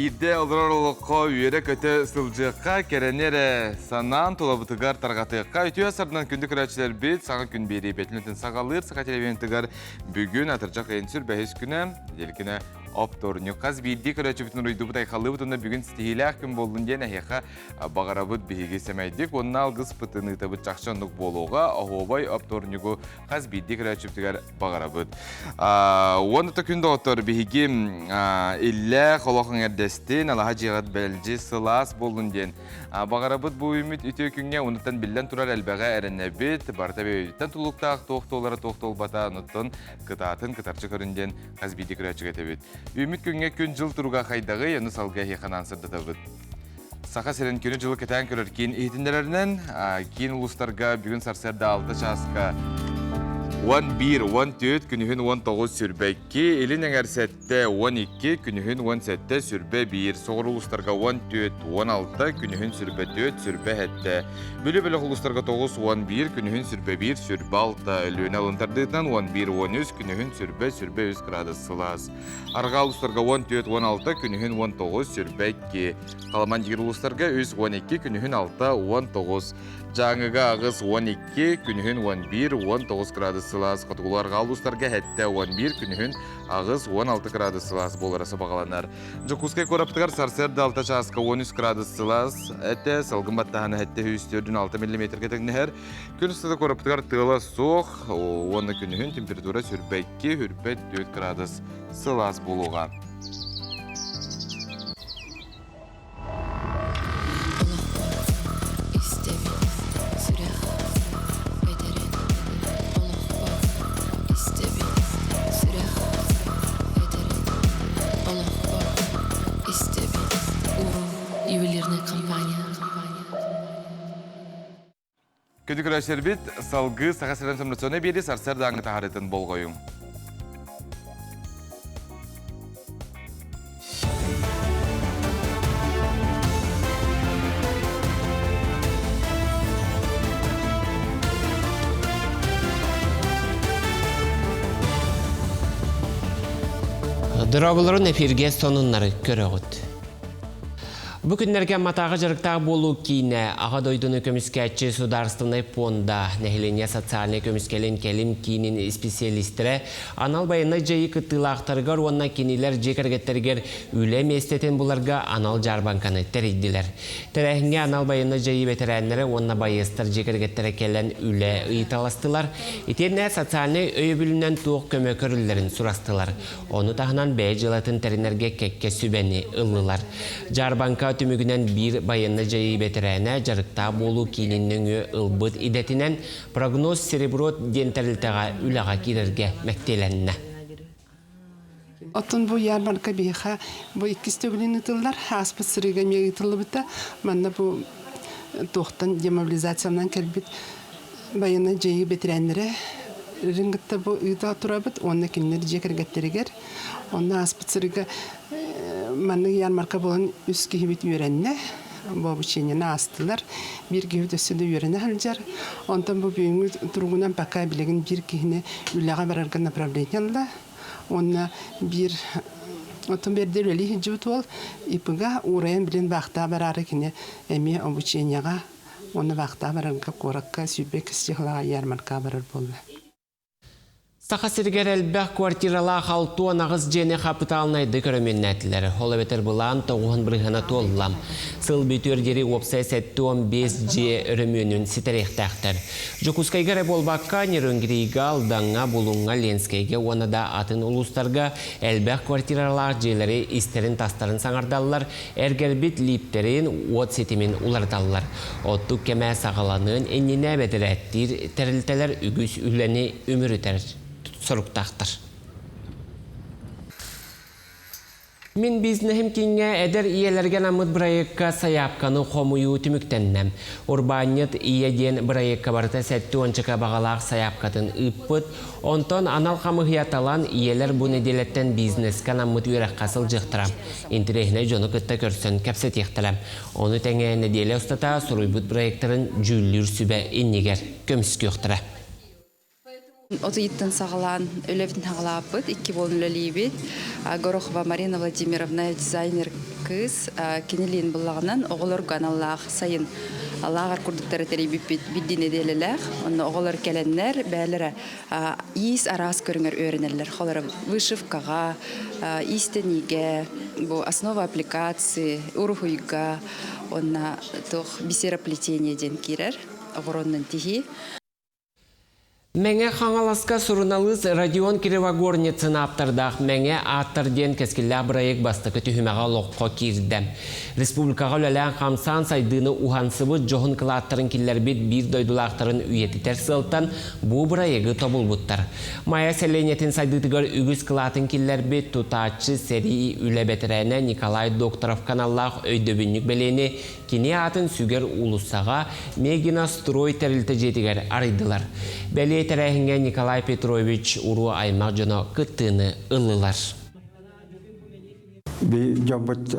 Birde olurluqqa üyere kötü sılcıqqa kerenere sanan tolabıtıgar targatıqqa ütüye sardan kündük üretçiler bit sağa gün beri betlinetin sağalır sağa televizyon bugün atırcaq ensür behis güne delkine Optornu qaz bildik üretçi bütün uydu bu tayxalı butunda bugün stihilak gün bolun dene heqa bağarabıt bihigi semeydik onun algız pıtını tabıt çaqşanlık boluğa ahobay optornugu qaz bildik üretçi bütün bağarabıt. Onu da günde otur bihigi illa qoloqın erdestin alaha ciğat belci sılas bolun den. Bağarabıt bu ümit ütü günge unutan bilden turar elbeğe erenebit barta beyütten tuluqtaq toqtolara toqtol bata unuttun kıtatın kıtarçı köründen qaz bildik üretçi getebit. Ümit günge gün jıl turuga qaydağı yanı salga heqanan sırdatabıd. Saqa seren günü jılı keten körür keyin eğitimlerinden keyin uluslarga bugün sarsarda 6 çaska 11-14 günühün 19 sürbekki, elin eğersette 12 günühün 17 sürbe 1, soğur uluslarga 14-16 günühün sürbe 4 sürbe hette. Bölü uluslarga 9-11 günühün sürbe 1 sürbe 6, ölüğün alındardığından 11-13 günühün sürbe 3 gradı sılas. Arga uluslarga 14-16 günühün 19 sürbe 2, Kalaman jigir uluslarga 3-12 günühün 6-19. Жаңыга ağız 12, günühün 11-19 gradı sılas. Qotugularga aluslarga hette 11, günühün ağız 16 gradı sılas bolarası bağalanar. Jokuskay koraptıgar sarsarda 6 çaska 13 gradı sılas. Ete salgın battahana hette hüstürdün 6 mm ketekneher. Gün üstüde koraptıgar tığla soğuk. Onu günühün temperatura sürbe 2, hürbe 4 gradı sılas boluğa. Kötü küreşler bit, salgı sağa seren somrasyonu biri sarsar dağını taharetin bol koyun. Dırabıların efirge sonunları körüğüt. Bu günlerge matağı jarıqtaq bolu kine ağa doydunu kömüsketçi sudarstınay ponda nehilenye sotsialne kömüskelin kelim kinin spesialistire anal bayına jayı kıtılaqtargar onna kiniler jekergetterger ülem esteten bularga anal jarbankanı teriddiler. Terehinge anal bayına jayı veteranları onna bayıstar jekergettere kellen üle ıytalastılar. İtenne sotsialne öyübülünden tuğ kömökörüllerin surastılar. Onu tahınan bey jılatın terinerge kekke sübeni ıllılar. Jarbanka tümügünen bir bayanı jayı beterene jarıqta bolu kininin ılbıt idetinen prognoz cerebro dentalitaga ülaga kirerge mektelenine. Otun bu yarmarka biha bu ikistögülün ıtıllar hasbı sırıga me ıtıllı bita manna bu tohtan demobilizasyondan kelbit bayanı jayı beterenlere ringitta bu ıda turabıt onna kinleri jekergetteriger onna hasbı sırıga manna yarmarka bolan üst gihibit yörenne bu çenyene astılar bir gihibit üstünde yörene halcar ondan bu büyüğü turgunan baka bilegin bir gihine üllağa varargan направлениянда onna bir otun bir dereli hicibit ol ipiga uğrayan bilen vakta bararı kine emi obuçenyaga onu vakta bararga korakka sübek istihla yarmarka barar boldu. Saqa sirger elbək kvartirala xaltu anağız jene kapitalnaydı körömennetiler. Ola beter bulan toğun brıhana tollam. Sıl bütür deri opsay 7-15 örümünün siterektəxtər. Jokuskayga bolbakka niröngiriga aldanga bulunga lenskayga ona da atın ulustarga elbək kvartiralar jeleri isterin tastarın sanardallar. Ergelbit lipterin ot setimin ulardallar. Ottuk keme sağalanın enine bederettir. Terilteler ügüs üleni ümürüter. Soruqtaqtır. Min biznehim kinge eder iyelergen amıd brayıkka sayapkanı xomuyu tümüktennem. Urbanyet iyeden brayıkka barıta setti onçıka bağalaq sayapkatın ıppıt. Onton anal xamıhiyatalan iyeler bu nedeletten bizneskan amıd yürek qasıl jıqtıram. İntirehine jonu kıtta körsön kapset yıqtıram. Onu tenge nedele ustata suruybut brayıktarın jüllür sübe inniger kömüskü yıqtıra. Отыйттын сағалан өлевден сағалапыт, 2 болын өлелейбет. Горохова Марина Владимировна дизайнер кыз, кенелейін бұллағынан оғылыр ғаналлақ сайын Аллағар күрдіктері тәрейбіп бидден еделілер. Оны оғылыр кәләнлер, бәлері иіс арас көріңер өрінерлер. Қолары вышивкаға, истеніге, основа аппликации, урухуйға, оны бисероплетение ден керер, оғыронның тихи. Мәңе қаңаласқа сұрыналыз Родион Кривогорницын аптырдақ мәңе аттырден кәскілі бұрайық бастықы түхімеға лоққа керді. Республикаға өләлән қамсан сайдыны ухансыбы жоғын қылаттырын келербет бір дойдулақтырын үйетітер сылтан бұ бұрайығы тобыл бұттар. Майя сәленетін сайдытығыр үгіз қылатын келербет тұтачы сәрі үләбетірәне Николай Докторов каналлақ өйдөбіннік бәлені кене атын сүгер улысаға Мегина Строй тәрілті жетігер арыдылар. Бәле тәрәхінге Николай Петрович ұру аймақ жона күттіні ұлылар. Би жамбат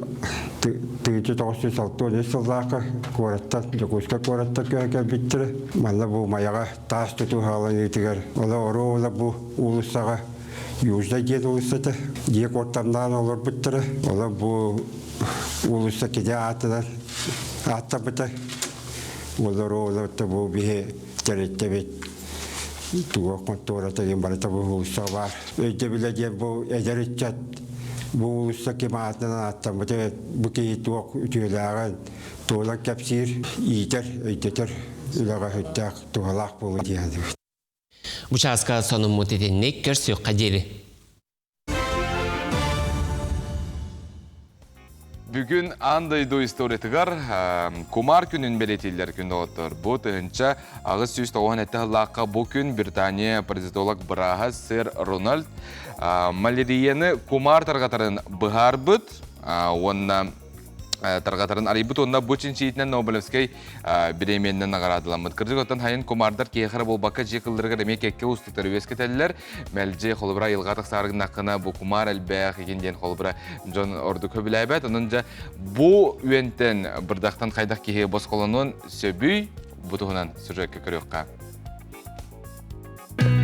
тыгычы 906 сыллақы қораттан, жүкөскі қораттан көңке біттірі. Маңла бұл маяға тас тұту халан етігер. Ола ұру ола бұл ұлысаға южда дед ұлысаты. Дек ортамдан олар біттірі. Ола бұл ұлыса кеде атыдан атта біті. Ола ұру ола бұл бейе тәретті бет. Туға контората ден барата бұл ұлыса бар. Өйді білеген бұл әдерітчат. Бұл ұлыса кематынан аттан бұты бұкей туақ үтеліған туғалақ кәпсір иетер, өйтетер үліға үттәк туғалақ болу дейінді. Бұшасқа соның мұтетеннек көрсі қадері. Бүгін андайду историятыгар кумар күнін белетейлер күнді отыр. Бұ тұхынша ағыз сүйісті оған әтті лаққа бұл күн Британия президолог Браға сэр Рональд малярияны кумар тарғатарын бұғар бұд, онына тарғатарын арайбыт, онына бұчин шейтінен Нобелевскай біременінен нағарадыламыд. Кірдік оттан хайын кумардар кейхара бұл баққа жекілдіргір емек әкке ұстықтар өскетелілер. Мәлже қолыбыра елғатық сарығын ақына бұл кумар әлбәқ екенден қолыбыра жон орды көбіл әбәт. Онынша бұл үйентен бірдақтан қайдақ кейхе бос қолының сөбүй бұтығынан сүржекке көріққа.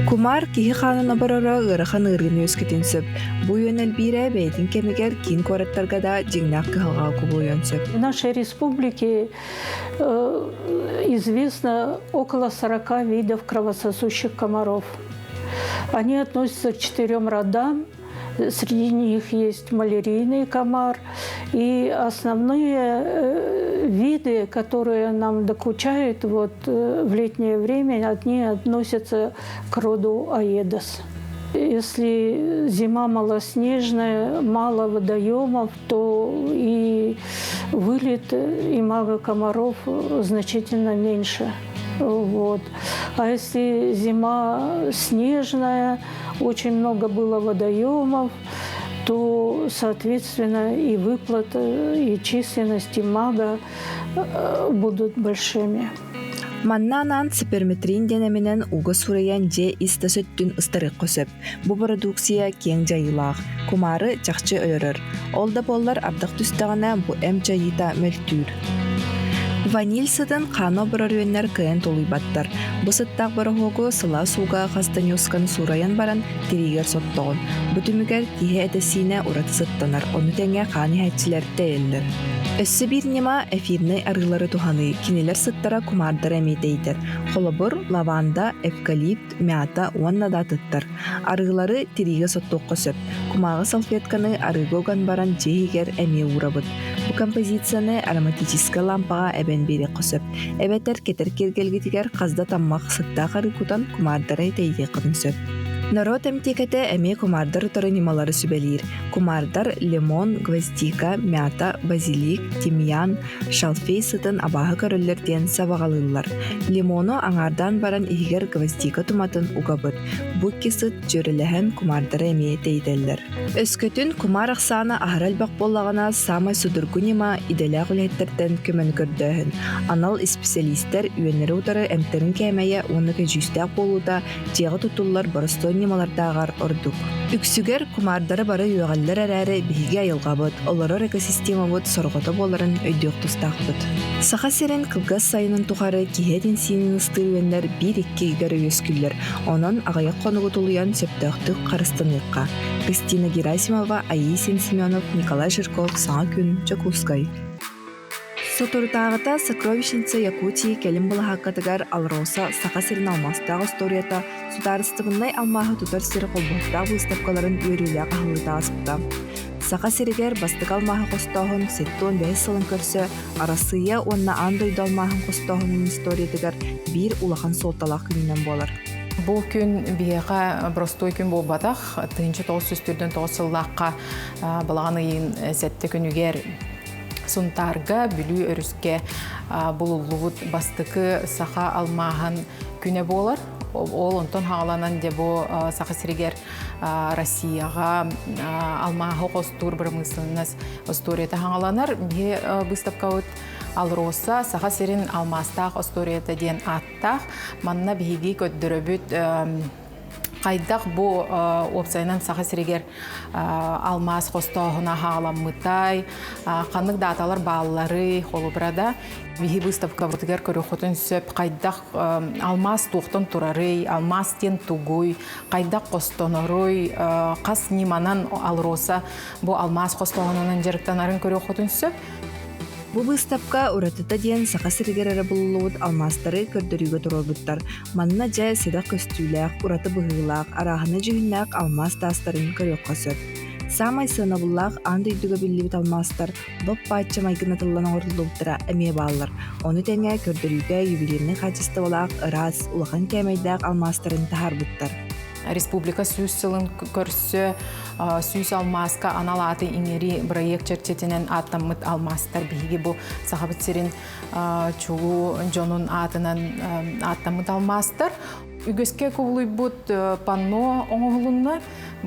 Кумар кихи ханына барара ырыхан ыргыны өскетенсіп. Бұ йөнел бире бәйтін кемегер кин кораттарға да жеңнақ кыхалға кубу йөнсіп. В нашей республике известно около 40 видов кровососущих комаров. Они относятся к 4 родам. Среди них есть малярийный комар. И основные виды, которые нам докучают в летнее время, одни относятся к роду Аедос. Если зима малоснежная, мало водоемов, то и вылет имага комаров значительно меньше. А если зима снежная, очень много было водоемов, то, соответственно, и выплата, и численность имага будут большими. Маннанан сиперметрин денеменен уга сураян же истасөттүн ыстарык көсөп. Бу продукция кең жайылақ. Кумары жакчы өрөр. Олда боллар ардак түстагана бу эм жайыта мөлтүр. Ваниль сытын қаны бұраруеннер күйен толуйбаттар. Бұсыттақ бұрығығы сыла суға қастанёскан сураян баран тиригер соттоғын. Бұтымігер тихе әтесіне ұраты сыттанар, оны тәңе қаны әтчілер тәйелдер. Өссі бір нема эфирный арғылары туханы, кинелер сыттара кумардар әмейдейдер. Қолыбыр, лаванда, эвкалипт, мята, уаннада тыттар. Арғылары тириге соттоқ көсіп. Кумағы салфетканы арғылған баран жейгер әме урабыд. Бұл композицияны ароматическа лампаға әбен бері қосып. Әбәтер кетер кергелгетігер қазда таммақ сытта қарықудан кумардары тәйде қынсып. Народ әмтекеті әме кумардар тұры немалары сүбелер. Кумардар лимон, гвоздика, мята, базилик, тимьян, шалфей сытын абағы көрілерден сабағалылар. Лимону аңардан баран игер гвоздика туматын угабыд. Бұкки сыт жөріліхен кумардар әме тейделер. Өскөтін кумар ақсаны ағырал бақ болағына самай судыргу нема иделяқ үлеттерден көмін көрдіхін. Анал специалистер үйенері ұтары әмтерін кәмәйе оны кәжүстәк болуда жеғы тұтулар бұрыстон немалардағар ордук. Үксүгер кумардары бары югаллар әрәрі биһиге айылғабыт, оларар экосистема бут сорғото боларын өйдіқ тұстақбыт. Саха серен кылгас сайынын тухары кихетин синин ыстырывенлер 1-2 игер өскүллер, онон ағайық қонуғы тулуян сөптөқтік қарыстыныққа. Кристина Герасимова, Аисин Семенов, Николай Жирков, Саңа күн, Чакускай. Сотуртағыта Сокровищница Якутии келім бұл хаққатығар Алроса Саха серин алмастағы историята сударыстығыннай алмағы тұтар сері қолбоқтағы выставкаларын өрілі ағылыда аспыта. Саха серігер бастық алмағы қостағын сеттон 5 сылын көрсі, арасыя онна андойды алмағын қостағының историятығар бір улахан солталақ күнінен болар. Бұл күн бияға простой күн бол батақ, тыынчы 909 сыллаққа балағаны ең сәтті күнігер Сунтарга бүлі өріске бұлылуыт бастықы саха алмағын күне болар. Ол онтон хағаланан де бұл саха сірігер Россияға алмағы қостур бір мысылыныз историята хағаланар. Бе выставка өт Алроса саха сірін алмастақ историята ден аттақ. Манна бейгі көттірі бүт Қайдақ бұл опсайынан саха сірегер алмаз қостауына хағаламытай, қанық даталар балылары қолыбырада. Вихи выставка вұртығар көрі қотын сөп, қайдақ алмаз тоқтын тұрары, алмаз тен тугуй, қайдақ қостонырой, қас неманан Алроса бұл алмаз қостауынан жеріктанарын көрі қотын сөп. Бу выставка уратыта диэн саха сиригерere буллуут алмастары көрдөрүүгө турорбуттар. Манна жа седак көстүүлээх, ураты быһыылаах, араханы жигиннээх алмаз тастарын көрөккө сөп. Самай сына буллаах анды үйдүгө биллибит алмастар доп патча майгына тыллана ордулуптара эмие баалар. Оны теңе көрдөрүүгө юбилейный качество булаах ырас улахан кемейдээх алмастарын тахарбуттар. Республика сүйіс сылын көрсі, сүйіс алмаска аналаты иңери проект чертетінен аттамыт алмастар бейге бұл сақабыт серін чуғу жонун атынан аттамыт алмастар. Үгіске көбілі бұд панно оңғылынна,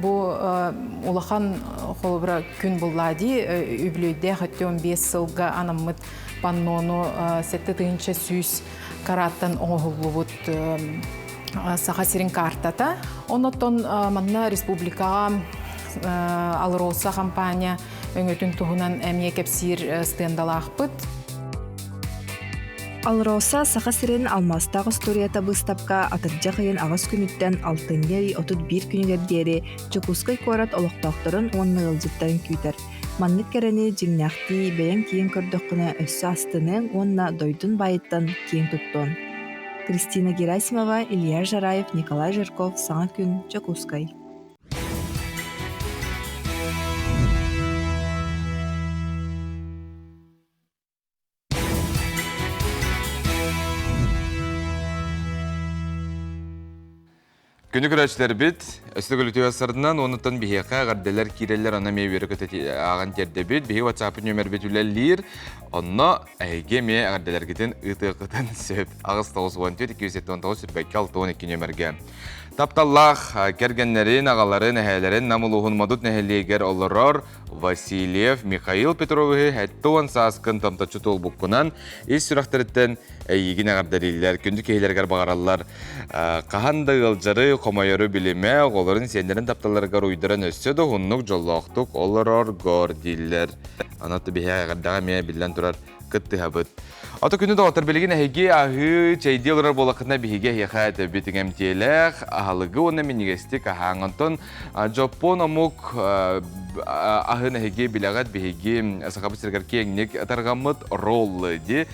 бұл улахан қолыбыра күн бұллади, үблейде хотты 15 сылға анамыт паннону сәтті тыынча сүйіс караттан оңғылы бұд саха сирин картата. Онотон манна республикаға Алроса компания өңөтүн туһунан эмие кепсир стендалаахпыт. Алроса саха сирин алмастагы историята выставка атыржа кыйын агас күнүттен 6-31 күнүгер дери Чукускай корат олоктокторун 10 ылжыттарын күйтер. Маннык керени жиңнахти бэйэн кийин көрдөккүнө өссө астынын онна дойдун байыттан кийин туттун. Кристина Герасимова, Илья Жараев, Николай Жирков, Саңа күн, Чакускай. Күні күрәчлер бит, өстігілі түйасырынан онытын бейеқа ғарделер кирелер ана мейвері көтеті аған терде бит, бейе WhatsApp нөмір бетулелер, онна әйге мей ғарделер кетін ұты-қытын сөп. Ағыз 9-14-219 сүрбәкке 6-12 нөмірге. Тапталлах кергеннерин, ағаларын, әхәлерін намылуғын мадут нәхелегер олырар Васильев Михаил Петровы әттуан саскын тамтачы тол бұққынан ес сүрақтырыттен әйегін ағардарилер, күнді кейлергер бағаралар. Қағанды ғылжары қомайыры біліме, оларын сендерін тапталарғар ұйдырын өсседі, ғыннық жоллақтық олырар ғор дейлер. Анатты бейе ағардаға мия білден тұрар күтті ғабыт. Аты күні доғатыр білген әйге ағы чайдилырар болақына бейге яқайты бетігем тейләқ, ағалығы оны менегестік ағаңынтын жоппон омук ағын әйге білағат бейге сақабы сіргер кеңнік атарғамыд роллы де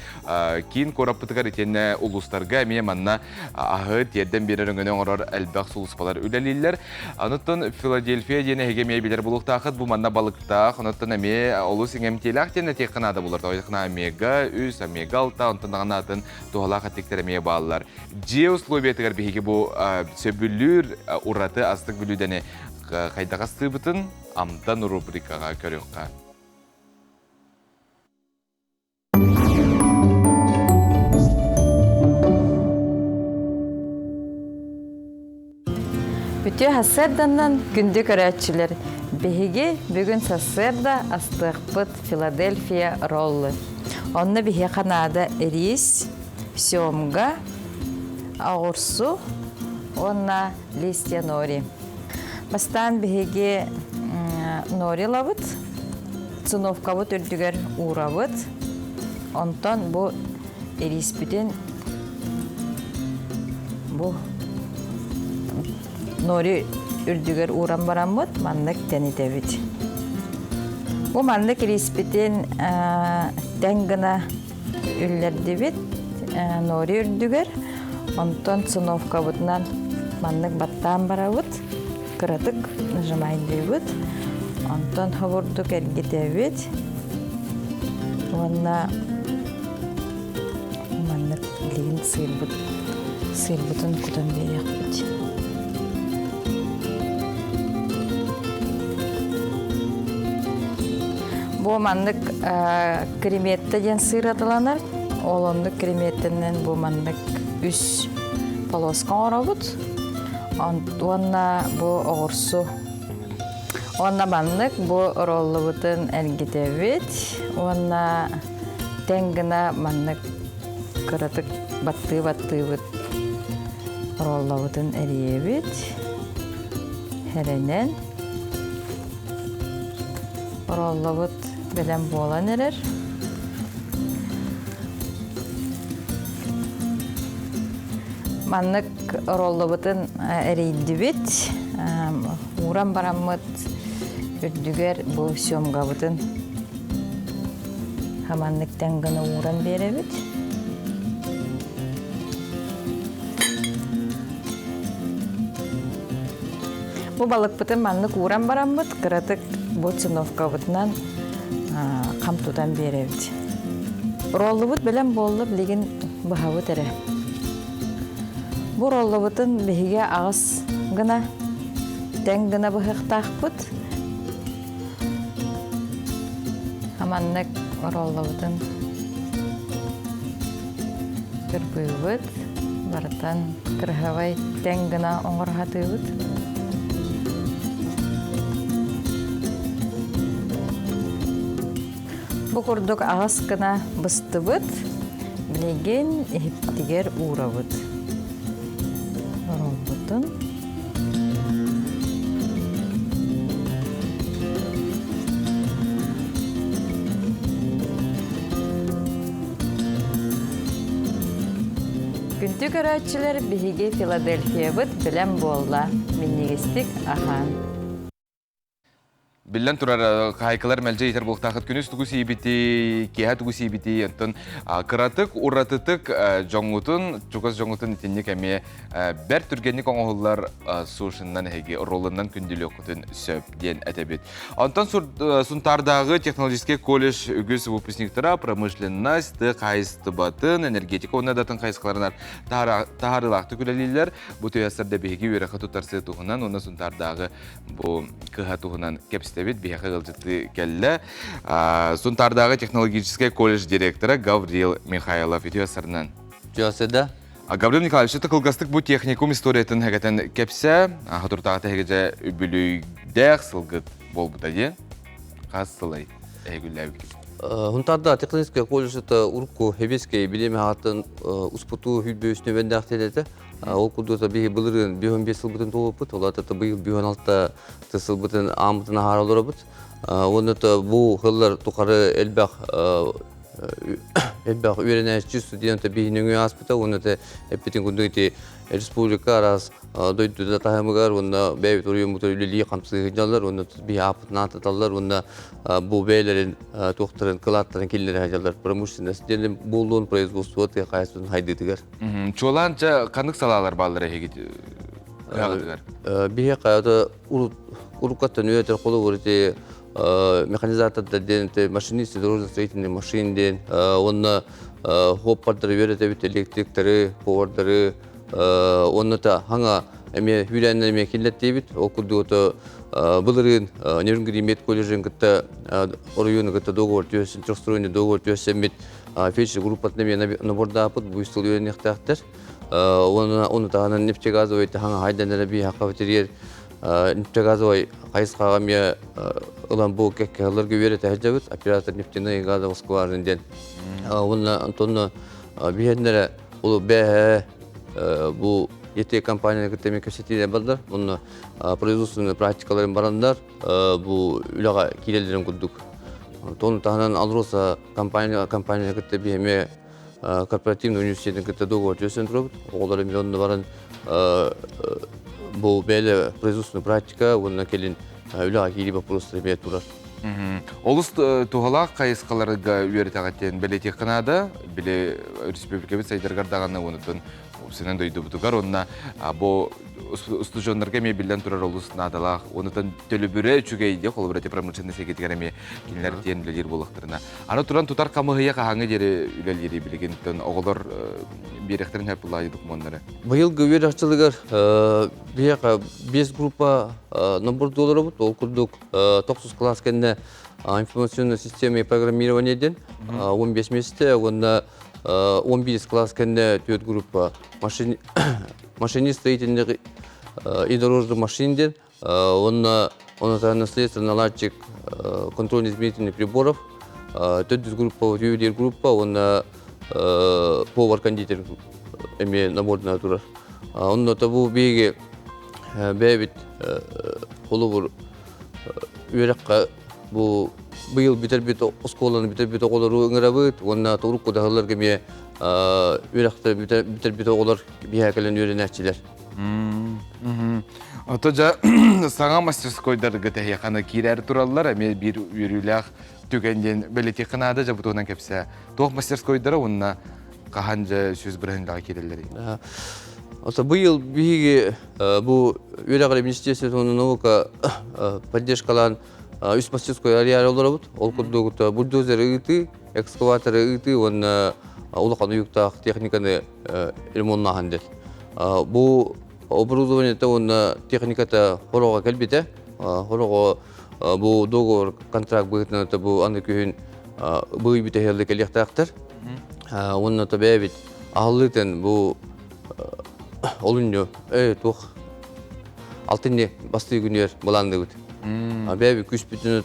кейін кораппытығар етені ұлыстарға әмей манна ағы терден береріңіне оңырар әлбәқ сұлыспалар үләлейлер. Анытын Филадельфия дені әйге мей білер болуқта ақыт бұл манна балықтақ, анытын әмей олы сіңем тейләқ дені тек қынады болырды. Ойдықына омега, үс, омега алта, онтындағына атын туғалақ аттектер әмей балылар. Же условиятығар бейге бұл сөбілір ұраты астық білудені қайдағасты бұтын амдан рубрикаға көріққа. Бүтө хасырданнан күнді көрәтчілер. Беге бүгін сасырда астықпыт Филадельфия роллы. Онны беге қанада рис, сёмга, ауырсу, онна листья нори. Бастан беге нори лавыт, циновка вот үрдігер уравыт. Онтон бу эриспитен бу нори үрдігер урам барамыт, маннык тенетебит. Бу маннык эриспитен тәңгіна үллердебит, нори үрдігер. Онтон циновка бутнан маннык баттан барабыт, кыратык нажимайдыбыт. Онтон хавурдук эргетебит. Онна маннык лигин сыйбытын кутан берекбит. Бу маннык креметті ден сыр атыланар. Олонды креметтенен бу маннык үс полоскан оробут. Онна бу оғырсу. Онна маннык бу роллыбытын әргетебет. Онна тәңгіна маннык кыратык батты-батты-быт роллыбытын әребет. Хәренен роллыбыт белен болан әрер. Маннык роллыбытын әрейдібет. Уран барамыт үрдігер бұл сөмгабытын. Хаманнык тәңгіні уран беребет. Бұл балықпытын маннык уран барамыт, кыратык бұл циновкабытынан қамтудан беребет. Роллыбыт білен болып леген бұхабыт әрі. Бұл роллыбытын бігіге ағыз гына, тәң гына бұхықтақпыт. Хаманнык роллыбытын кірбүйбіт, барытан кірхавай тәң гына оңырғатыбыт. Бұл күрдік ағыз гына бұстыбыт, білеген ехіптігер урабыт. Роллыбытын Күнті көрәтшілер бігі Филадельфия бұд білем болла. Меннегістік ахан. Билен турар кайкалар мәлже етер болықтақыт күніс тұғыс ебеті, кеға тұғыс ебеті, ентін қыратық, ұратытық жоңғытын, чуғыз жоңғытын етінне кәме бәр түргенік оңғылар сушыннан әйге ролынан күнделі оқытын сөп ден әтәбет. Антон сұнтардағы технологический колледж үгіз выпускниктара промышленность, қайыстыбатын, энергетика онадатын қайысқаларынар тағарылақты күләлелер. Бұл түйәсірді бейгі өріқы тұтарсы тұғынан, оны сұнтардағы бұл кыға тұғынан кепсті бияқы ғылжыты кәлі. Сұнтардағы технологический колледж директоры Гавриил Михайлов етуесірінен. Жуасыда. Гавриил Николаевич, тықылғастық бұл техникум историятын әгетен кепсе, ғатұртағыты әгеже бүлігдәқ сылғыт бол бұтады. Қаз сылай әйгілі әуге. Хунтарда технический колледж урку хебескей билеме хатын успуту хүлбөсіне бәндәқтеледі. Ол күлдіғыза бейі бұлырын 5-5 сылбытын толып бұд, олаты бұйыл 5-6 сылбытын амытына харалыр бұд. Оны бұл ғылар тұқары әлбәқ үйренәші студенті бейін өңі аспыта, оны әппетін күндігіте республика арас дойдыда тағымығар, оны бәйбет орыйын бұтыр үлелі қамсығы жалар, оны бейі апытына ататалар, оны бұл бәйлерін, тоқтарын, қылаттарын келінері ажалар. Промышленность дені болуын производство қайыстың хайдыдығар. Чоланча қандық салалар балары әйгеді қағыдығар? Бейі қайыда ұрыққаттан өйтер қолы көріте механизаторда денте машинисты дорожно-строительный машинден, оны хоппардары өретебет электриктері, повардары, оны та хаңа әме үйрәнлеріме келеттебет, ол күрді бұлырын Нерюнгри мед колледжін күтті орыйыны күтті доғыр түйесін, трехстроенный доғыр түйесін фельдшер группатны мен наборда апыт бұйстыл үйрен ектақтыр. Оны тағынан нефтегазовый хаңа хайданлары бей хаққа ветерер нефтегазовый қайысқаға ме ұлан бұл кәккәлерге өре тәждәбіт, оператор нефтяной газовый скважинден. Оны Антонны бейендері ұлы бәе бұл ете компания кітеме көсетіне бардар. Оны производственный практикаларын барандар, бұл үліға кейлелерін күрдік. Тоны тағынан Алроса компания кітте бейме корпоративный университетін кітте договор төсен тұрып, оғылары миллионны баран бұл бәлі производственный практика, онына келін үліға кейлі вопростары бәйт тұрар. Олыс туғалақ қайысқаларға үйертіғаттен бәлеті қынады, біле республикабет сайдырғардағаны онытын сенен дойды бұтығар, онына бұл ұстыжонларға ме білден тұрар олыс надалақ, онытын төлі бүрі үчігейде, қолы бірәте промышленный секетігер ме келінлер тен білелер болықтырына. Аны тұран тұтар қамығыя қағаңы дері үлелері білігінтін, оғылар беректерін әп бұлайды дұқмонлары. Бұйыл гөвер ашчылығыр 5 группа набор доллары бұд, ол күрдік 9 класс кәнне информационный система программированиеден 15 месте, онда 11 класс кәнне 4 группа машинист строительных и дорожных машинден, онда наследство наладчик контрольно-измерительных приборов, 4 группа, ювелир группа, онда повар-кондитер эме наборный турар. Онда табу беге бәбит қолы бұр үйераққа бұйыл бітер-біт осколаны бітер-біт оғылар өңірі бұд, онда тұғырық қодағылар кеме үйерақта бітер-біт оғылар бейәкілін үйерін әтчілер. Отожа саңа мастерскойдар гітәйеқаны кейрәрі туралылар, әме бір үйеріләқ түгенден бәлеті қынады жа бұтығынан кәпсі. Тоқ мастерскойдары онына қахан жа сөз біріндегі кейрелері. Бұйыл бейге бұл үйерақылы министерствоны наука поддержкалан үст мастерской ариары олар бұд. Ол күрдігіті бульдозер ұйты, экскаваторы ұйты, оны ұлақан ұйықтақ техниканы ремонтына қандел. Бұл оборудованиеті оны техниката қороға кәлбеті. Қороға бұл договор контракт бұғытын бұл аны күйін бұй біті хелді кәлектақтыр. Оны бәбет ағылытын бұл олынyo, тух алтынне басты күнер боланды бұд. Бәбі күш бүтін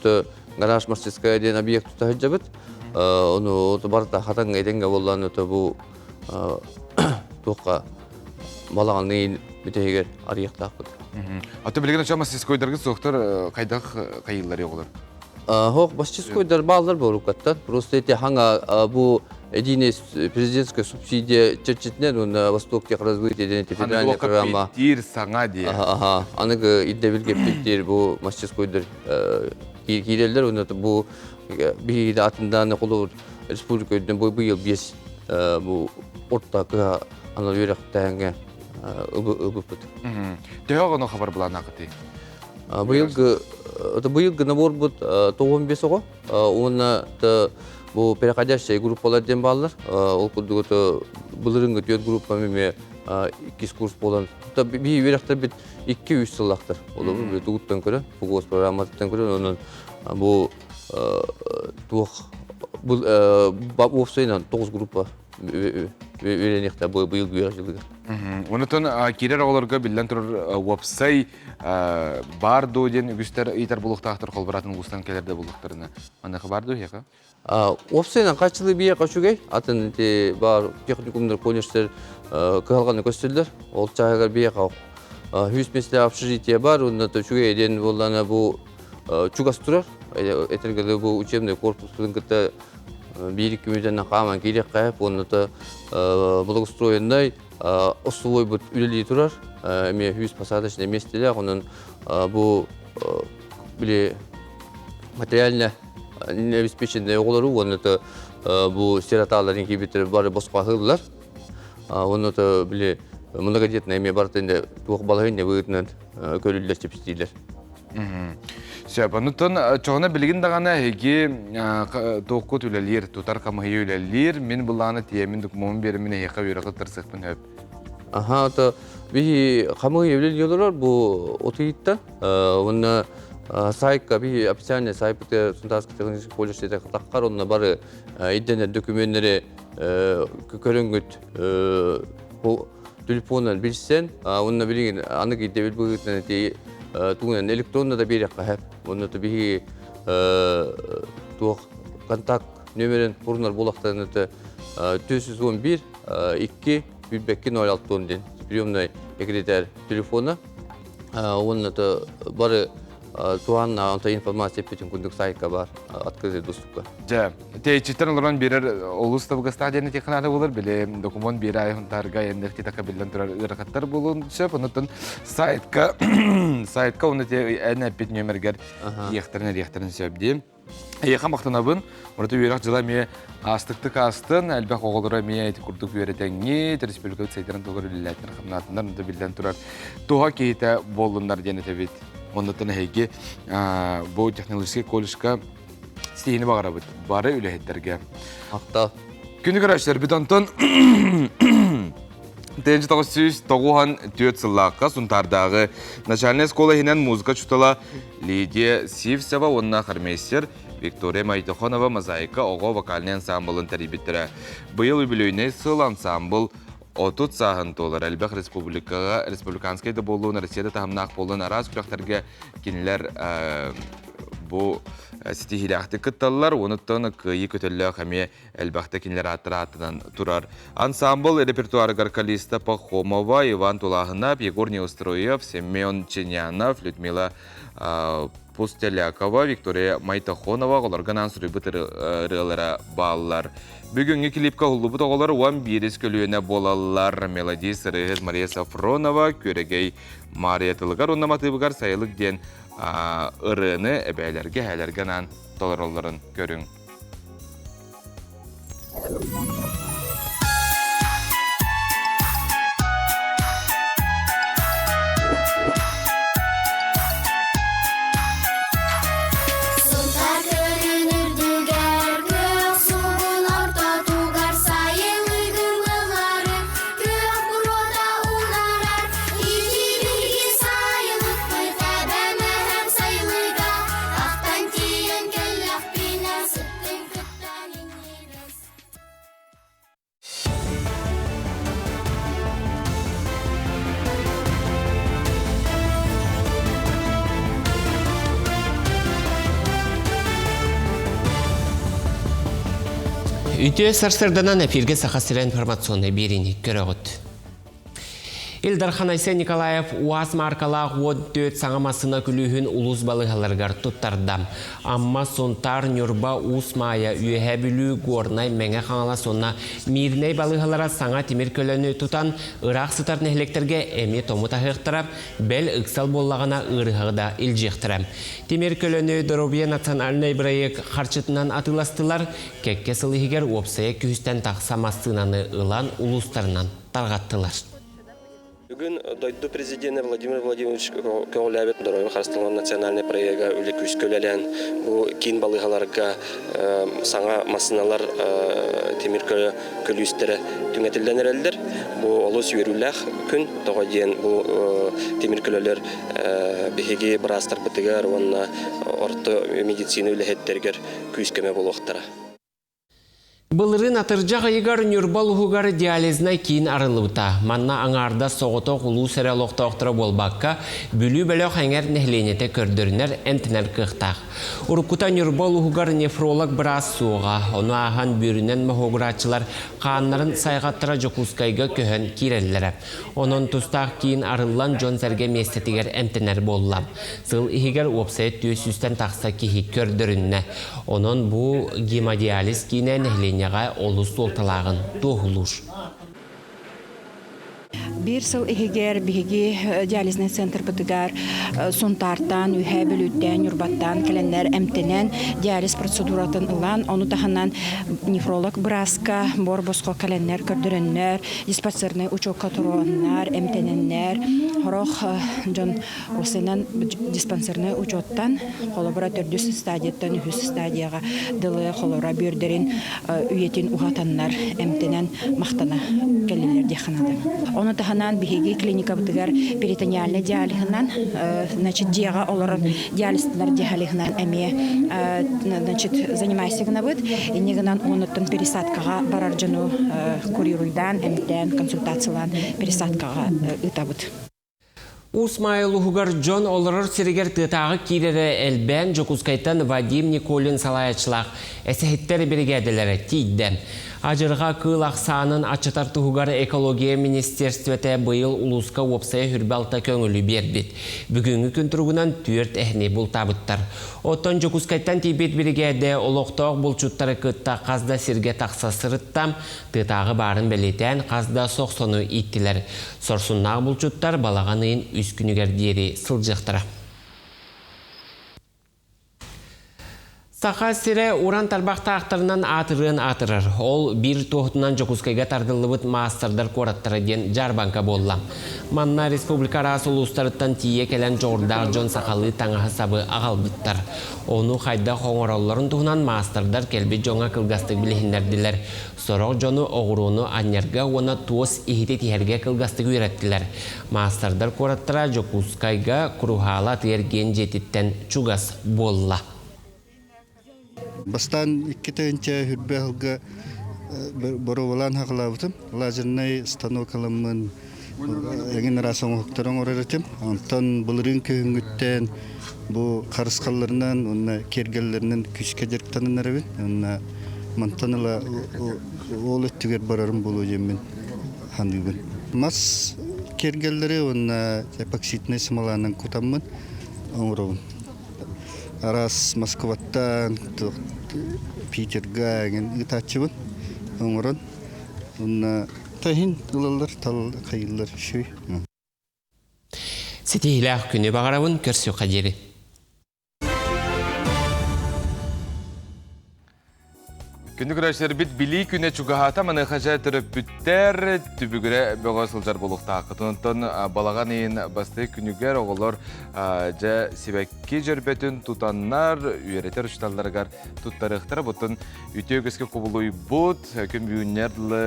гараж мастерская ден объект тұтағын жабыд. Оны барыта қатаңға еденге болан бұл туққа балаған нейін бүтегер арияқтақ бұд. Аты білген ұша мастерскойдарға соқтар қайдақ қайылар еғылар? Хоқ, мастерскойдар балдар бұл рукаттан. Просто әте хаңа бұл единая президентская субсидия чечетнен, он на Востоке развития федеральная программа. Петтир, саңа де. Анығы иддебілге петтир бұл мастерскойдар кейрелдер, он бұл бейді атындан қолы республика өйден бұйыл бес бұл ортақы анал үйрақтағанға ұбып бұд. Тәуі ғаны қабар бұлан ақыты? Бұйылғы набор бұд 15 оғы, оны бұл переходящая группалардан балдар. Ол күрдігі бұлырыңғы 4 группа меме 2 курс болан. Бей үйрақтар бет 2-3 сыллақтар. Ол тұғыттан көрі, бұғыз программаттан көрі, оның бұл офсайынан 9 группа үйренекті бұйылғы үйрақ жылығы. Онытын керер оларға білден тұрыр уапсай бар дойден үгістер ейтер бұлықтақтыр қолбыратын ұғыстан келерді бұлықтарына. Анығы бар дой, еқа? Уапсайынан қачылы бейе қашугай. Атын бар техникумдар, колледждер қығалғаны көстерлер. Ол чағығар бейе қауқ. Хүс месле общежитие бар, онда шугай еден болдана бұл чугас тұрар. Этергілі бұл учебный корпустың күтті бейрік көмеден қаман керек қайып, онда благоустроендай ұсылой бұд үлелей тұрар. Әме хүс посадочный местелер, оның бұл материально обеспеченный оғылары, онда бұл сироталарын кейбеттері бары босқа қылдылар. Онда многодетный әме бартында туық балағын бұғытынан көрілдер тепістейлер. Онытын чоғына білген дағана әйге тоққы түлелер, тұтар қамығы үлелер, мен бұланы тиемін дүкмуын берімін әйеқа үйрақы тұрсықпын өп. Бі қамығы үлелер бұл отығыттан. Оны сайыққа бі описание сайпыты Сунтасқы технический колледждегі таққар, оны бары идденер документтері көрінгіт телефоннан білсен, оны білген анық идде білбігітін туғынан электронны да берек қағып. Оны бі контакт нөмерін құрынар болақтарыны 411-2 06 приемной секретарь телефона. Он это бары туан информация петин күндік сайқа бар, открытый доступқа. Жа, тейчеттен оларан берер олус табыға стадияны текінары болыр, біле документ бері айғындарға ендіқті тақа білден тұрар ұрақаттар болуын сөп, онытын сайтқа оны ән әппет нөміргер ектірін сөп дейм. Еқа мақтанабын, ораты үйрақ жыла ме астықты қастын, әлбәқ оғылыра ме әйті күрдік үйретәңе, республикалық сайттарын тұғыр үліләтін қамнатындар, онды білден тұрар. Туға кейті болындар дені тәбет. Ондаттан әйге бұл технологический колледжға стейіні бағара бұд, бары үләйеттерге. Ақтал. Күні көрәшілер бұд антон 1994 сыллаққа сұнтардағы начальная школа хинен музыка чутала Лидия Сивсева, онна хармейстер Виктория Майтахонова мозаика оғы вокальный ансамблын тәрибеттірі. Бұйыл үбілейіне сыл ансамбл 30 сағын толыр. Әлбәқ республиканскайды болуын, Россияда тағымнақ болуын араз күрәқтерге кенілер бұл стихиляқты күтталылар, оныттан күйі көтілі қаме әлбәқті кенілер аттыратынан тұрар. Ансамбл репертуары гаркалиста Пахомова, Иван Тулағынап, Егор Неустроев, Семен Ченянов, Людмила Пустелякова, Виктория Майтахонова, оларғанан сүрі бұтырылары балылар. Бүгінгі клипқа ұлы бұт оғылар 11 көлуіне болалар. Мелодия сырығыз Мария Сафронова, көрегей Мария Тылығар, оннаматы бұғар сайылық ден ұрыны әбәйлерге әлергенан толыроларын көрің. Үтіе сарсырданан әпирге сақасыра информационный берені көріғыд. Илдар Ханайсе Николаев УАЗ маркалақ 4 саңамасына күліхін улус балығаларғар тұттардам. Амма сонтар нүрба ұсмая үйе білі горнай мәңе қаңала сонна мирней балығалара саңа темір көліні тұтан ұрақ сытар нәхлектерге әме тому тағықтырап, бәл ұқсал боллағына ұрығыда илжектірім. Темір көліні Доробия национальный проект қарчытынан атыластылар, кәкке сылығығар опсая күхістен тақсамастынаны ұлан улустарынан тарғаттылар. Бүгін дойду президенті Владимир Владимирович көңіләбет Доройы қарыстылған национальный проекта үлі күш көлелен бұл кейін балығаларға саңа масыналар темір көлістері түңетілден әрелдер. Бұл олыс үйіріләқ күн тоға дейін бұл темір көлелер бігеге бірастар бітігер, онына орты медицина үліхеттергер күскеме бұл оқтара. Бұлырын атыржақ айығар нүрбал ұғығар диализна кейін арылыута. Манна аңарда соғытоқ ұлу сәрелоқта оқтыра болбаққа бүлі бөлі қаңар нәхленеті көрдірінер әнтінер қықтақ. Ұрыққыта нүрбал ұғығар нефролог біраз суға. Оны аған бүрінен мағығыратшылар қанларын сайғаттыра жоқускайға көхін керелілері. Оның тұстақ кейін арылан жон сәрге местетігер әнтінер боллам. Сыл игер опсайт түйесістен тақса кехи көрдірінне. Оның бұл гемодиализ кейіне нәхлене олыс толталағын тоғылуш. Bir сыл ихигер биһиги диализный центр бытыгар сунтартан, үһә бүлүттен, юрбаттан келеннер эмтенен диализ процедуратын ылан, оны таханан нефролог браска, борбоско келеннер көрдөрөннөр, диспансерный учокка туруаннар, эмтененнер, хорох жон осенен диспансерный учоттан холобра төрдүс стадияттан үһүс стадияга дылы холора бирдерин үйетин угатаннар эмтенен мактана келелер деханады. Оны таханан биһиги клиника бытыгар перитониальный диализынан, значит, диага олорон диалистлар диализынан эме, значит, занимайся гнабыт, и негнан оныттан пересадкага барар жыну курируйдан, эмтен консультациялан пересадкага ытабыт. Усмайыл ұғығар Джон олырыр сірігер тұтағы кейлері әлбән жоқускайтан Вадим Николин салаячылақ әсәхеттері біргәділері тейді. Ажырға кыл ақсанын ачытар туғығар экология министерствете бұйыл улуска опсая хүрбалта көңілі бербет. Бүгінгі күн тұрғынан 4 әхне бұл табыттар. Оттон жокускайттан тибет бірігеде олықтауық бұл чуттары кытта қазда сирге тақса сырыттам, тытағы барын бәлетен қазда соқсону иттілер. Сорсуннағы бұл чуттар балағанын үз күнігер дері сылжықтыра. Саха сире уран тарбақта ақтарынан атырыр. Ол бір тоғытынан жокускайға тардылыбыт мастердар кораттары ден жарбанка болла. Манна республика арасы улустарыттан тие келен жордар жон сақалы таңа хасабы ағалбыттар. Оны қайда қоңыраларын туғынан мастердар келбі жоңа кылгастық білігіндерділер. Сорок жону оғыруыны анерга оны туос ихите тиерге кылгастық үйреттілер. Мастердар кораттара жокускайға күрухала тиерген жетіттен чугас болла. Бастан иккетенче хүрбе хылга боровалан хақлабытым. Лазерный станокаламын эгин расын оқтырын орыратым. Антон бұлырын күйінгіттен бұл қарысқаларынан, онна кергелерінен күшке жеріктанын әрбін. Онна мантаныла ол өттігер барарым болу жемін хандығын. Мас кергелері онна эпоксидный смоланын кутамын оңырауын. Арас Москваттан, Питерга, Итачеван, Оңыран, тахин ұлалар, тал қайылар шүй. Сетейлі күні бағарауын көрсі қадері. Күнді күрәшілер біт білі күне чуғағата маны қажа түріп бүттер түбігіре бөға сылжар болуқта. Қытынықтан балаған ең басты күнігер оғылар жа себәкке жүрбетін тұтаннар, үйретер ұшталарығар тұттарықтар. Бұтын үті өгеске құбылуй бұд, күн бүйіннерлі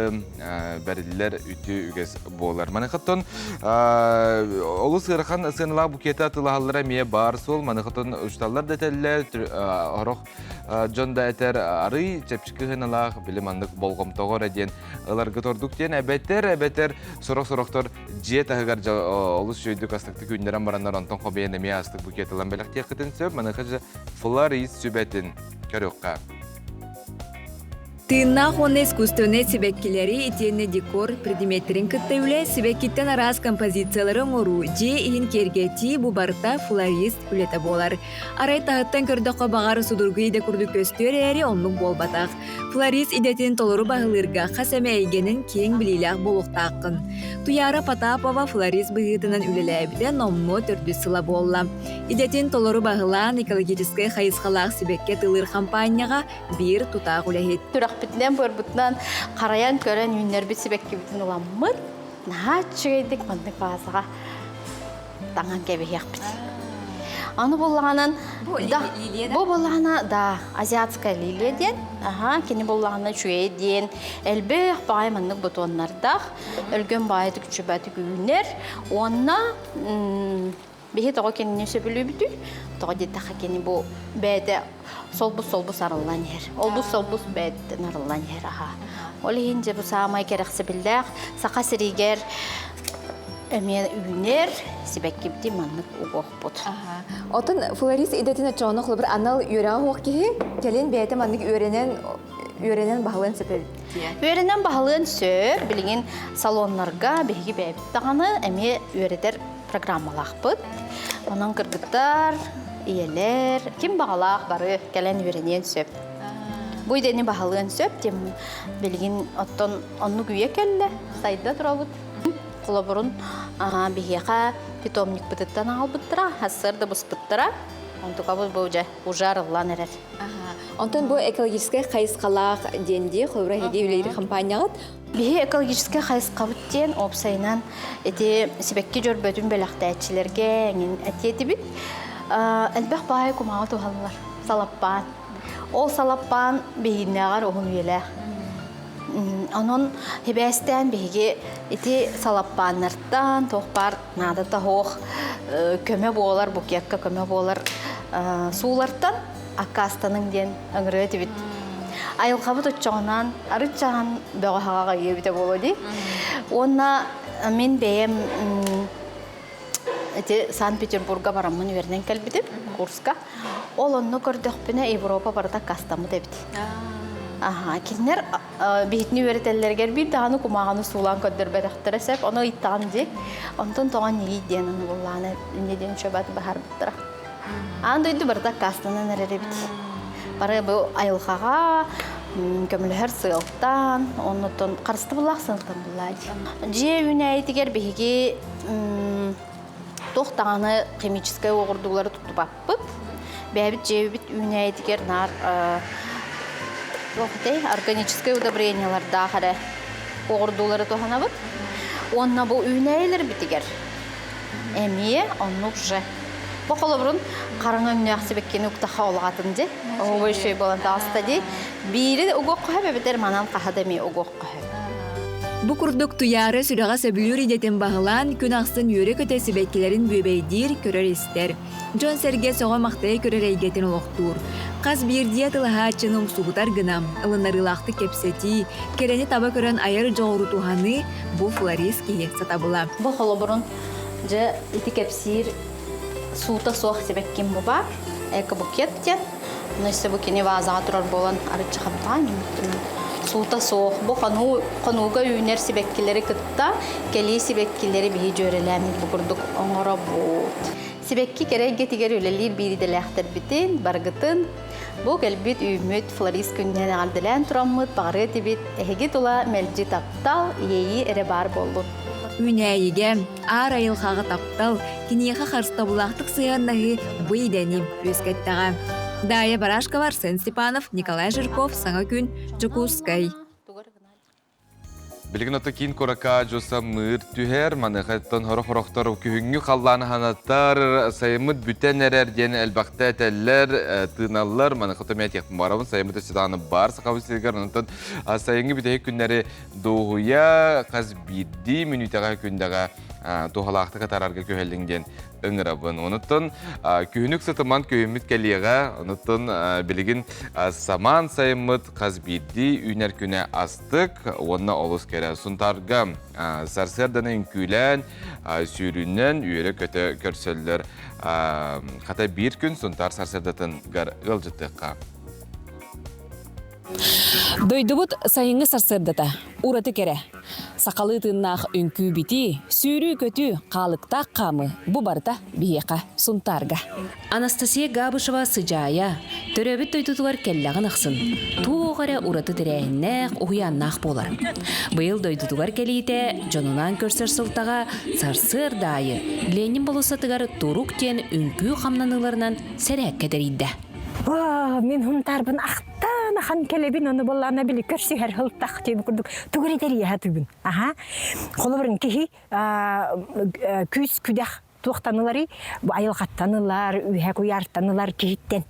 бәрілер үті өгес болар. Маны қыттын олы сығырқан сыңыла бұкеті атылағалыра мие бар сол. Маны қыттын ұшталар дәтелілер, ороқ жонда әтер ары чәпшікі ғыналақ білім андық болғымтоғыр әден ұларғы тордық ден әбәттер сұрық-сұрықтар жет ағығар олыс жөйдік астықты күндерін барандар онтон қобейінеме астық бұкетілін бәлік текітін сөп, мұны қыжы Флорис сөбәтін көріққа. Тыыннах оны искусственный себеккелери итенне декор предметтерин кыттыйле себеккиттен арас композицияларын ору же иин кергети бу барта флорист үлете болар. Арай тахыттан көрдөккө багары судургу иде курду көстөр эри онлук болбатак. Флорист идетин толору багылырга хасеме эйгенин кең билилак болуктакын. Туяра Потапова флорист быгытынан үлелебиден номно төрдү сыла болла. Идетин толору багылан экологический хайысхалак себекке тылыр компанияга бир тутак үлехет. Бітінен бөрбітінен қараян көрен үйінер біт себекке бітін оламмын. Наға чүгейдік мұндық бағасыға таңан кәбе яқ біт. Аны болағанын... Бұл болағаны да азиатская лилия ден. Кені болағаны чүгей ден. Әлбек бағай мұндық бұтонлардақ. Өлген бағайды күчібәті үйінер. Онына... Бехе тоғы кеніне сөбілі біті. Тоғы деттіға кені бұл бәді солбус арылан ер. Олбус бәді арылан ер. Ол енде бұл сағамай керексе білдәқ. Сақа сірегер әмен үйінер. Себәкке біті маңнық ұғық бұд. Отын флорист идетіне чоғынық бір анал үйрен оқ кеге келен бәді маңнық үйренен бағылын сөп. Үйренен бағылын сөп, білген салонларға бәйгі бәйбіттіғаны әме үйредер программалақ бұд. Онан кыргыттар, иелер, ким бағалақ бары кәлен үйренен сөп. Бұй дені бағалығын сөп, дем білген оттон онны күйе кәлі, сайда тұра бұд. Құлы бұрын бігеға питомник бұдыттан ағыл бұттыра, әсірді бұс бұттыра, онтуға бұд бұжа ұжар ұлан әрер. Онтон бұл экологический қайысқалақ денде құлыбыра хеге үлейді компанияғыд? Бихе экологический қайысқа бұттен опсайынан әте себекке жөр бөтін бөліқті әтшілерге әтеті біт. Әлбәқ бағай күмаға туғалылар, салаппан. Ол салаппан бейіннеғар оғын үйелі. Onun hebesten bege iti salappanlardan tohpar nada tahoq köme bolar bukyakka köme bolar sulardan akastanın den öngüröti bit. Ayıl qabıt uçağından arıçağın bağağa gebite bolodi. Ona men beyem iti Sankt-Peterburg'a baramın verden kelbidim Kurska. Ol onu gördük bine Avrupa barda kastamı debit. Кинер бихитни өретеллергер бир даганы кумаганы суулан көддөрбөтөктөр эсеп, оны ыйттаган дик. Онтон тоған неги ден аны булланы неден чөбат бахар биттара. Андойду барда кастаны нереребит. Бары бу айылхага көмөлөр сыылтан, онутон карысты булак сыылтан буллай. Же үнәйтигер бихиги тохтаганы химическая огурдулары туттупаппыт. Бәбит жебит үнәйтигер нар органическое удобрениялар дахары огурдулары тоханабыт. Онна бу үнәйлер битигер. Эмие онну уже. Бу колобрун караңа үнәксе беккени уктаха олгатын же. Ой шей болан тастади. Бири угок кахабы бетер манан кахадами угок кахабы. Бу курдук туяры сүрәгә сөбүлүр идетен багылан күн аксын йөрек өтәсе бәккеләрен бүбәйдир көрөр истер. Джон Серге соға мақтай көрөр әйгетен олоқтур. Қаз бирдия тылаға чыным суғытар гынам, ылынарылақты кепсети, керені таба көрін айыр жоғыру туханы бу флориские сатабыла. Бу холобурун же ити кепсир суыта соқ себеккен бу бар, экі букеттен, нөйсе букені вазаға тұрар болан арычы қамтан, суыта соқ. Бу қануға үйнер себеккелері кытта, кели себеккелері бейі жөреләмін бұғырдық оңыра бұд. Себекки кереге тигер үлелер бириделәхтер битен, баргытын. Бу келбит үймөт флорист күннен ардылан тураммыт, бағыры тибит, әхеге тула мәлжи таптал, ейі әрі бар болу. Үнәйіге, ар айылхағы таптал, кинеға қарыста бұлақтық сыяннағы бұйдәні өскеттіға. Дайя Барашкова, Арсен Степанов, Николай Жирков, Саңа күн, Жукускай. Билген ота кин корака жоса мыр түһәр манахаттан хорохтор күһүңгү халланы ханаттар сайымыт бүтән әрәр ден әлбәктә тәлләр тыналлар манахатомет яп барабын сайымыт сиданы бар сакавсызгар онтан сайынгы битәй күннәре доуя каз бидди минутага күндәгә тухалакты катарарга көһәллиңдән ыңырабын. Онуттан күһүнүк сытыман көймит кәлиеға, онуттан билген саман сайымыт каз бидди үнәр күнә астык, онна олус кәрә сунтарга сарсерданы күлән сүйрүннән үйрә көтө көрсөллөр ката бир күн сунтар сарсердатын гар ылжытыкка. Дойдубут сайыңы сарсырдата, ураты кере. Сақалы тыннақ үнкүү бити, сүйрі көтü қалықтақ қамы бұ барда бейеқа сунтарга. Анастасия Габышева сыжая, төрөбіт дойдудуар келлағын ақсын. Туғары ураты тірәйіннәқ ұғыяннақ болар. Бұйыл дойдудуар келейте, жонунан көрсір сылтаға сарсыр дайы. Ленин болусатығар турук тен үнкүү қамнаныларынан сәрәк кәдерейді. Мен хунтарбын ақтан ахан келебин оны боллана били көрсі әр хылттақ тем күрдік түгіредер еға түбін. Қолыбырын кехи күз күдәқ туақтанылары, айылғаттанылар, үйәк ұярттанылар кехіттен.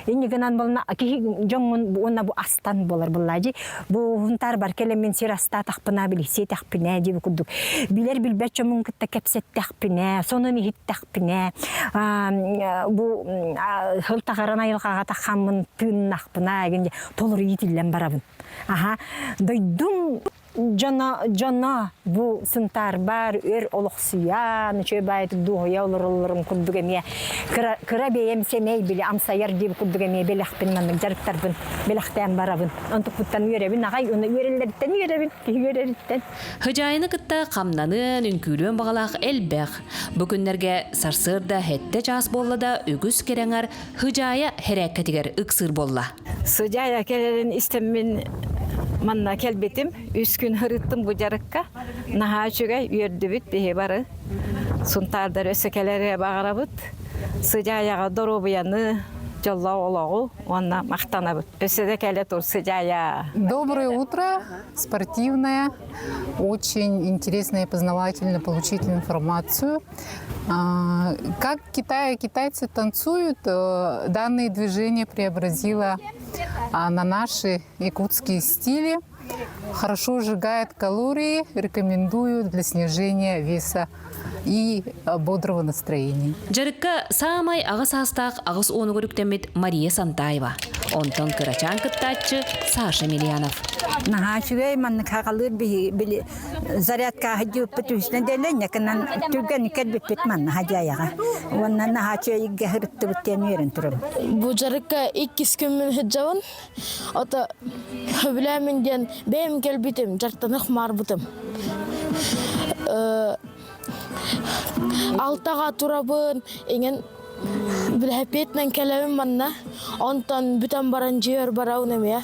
Енігінан болына кехи жоңын оны бұ астан болар бұллади. Бұ хунтар бар келемен сираста тақпына білі, се тақпына деп күрдік. Билер білбәт жомын күтті кәпсет тақпына, сонын ехет тақпына. Бұ хылтағаран айылғаға таққамын түйін нақпына, толыр етілден барабын. Дойдым жана бу сынтар бар өр олықсуян, чөй байытып дуғыя олырылырым күрдігеме. Кыра бейем семей білі амсайар деп күрдігеме беліқпін манның жарықтарбын, беліқтен барабын. Онтық бұттан үйеребін, ағай, оны үйерелерден үйерелерден. Хыжайыны кытта қамнанын үнкүлен бағалақ әлбәқ. Бүкіндерге сарсырда хетте жас болла да үгіз кереңар хыжайы херәккетігер үксыр болла. Сыжайы келерін істеммен манна келбетим, үс күн хырыттым бұ жарыққа. Наға үшіге үйерді бүт бейе бары. Сунтардар өсекелері бағарабыт. Сыжаяға дору бұяны жолла олағу, онна мақтанабыт. Өседе келе тұр сыжая. Доброе утро, спортивное, очень интересно и познавательно получить информацию. Как китайцы танцуют, данное движение преобразило на наши якутские стили. Хорошо сжигает калории, рекомендую для снижения веса и бодрого настроения. Жарыкка самай ағыс астақ ағыс оны көріктемет Мария Сантаева. онтон кырачан кыттачы Саша Мильянов. Нахачугай манны кагалыр били зарядка хадю петүснен делен якынан түгән кәлбит манны хадяяга. Оннан нахачугай гәһртте битемерен турып. Бу жарыкка 2 күн мен хәҗәвен. Ата хәбләмен дигән бем кәлбитем жартанык марбутым. Алтага турабын ingen Біләпетнен кәләвім манна, онтан бүтін баран жер барауын әме.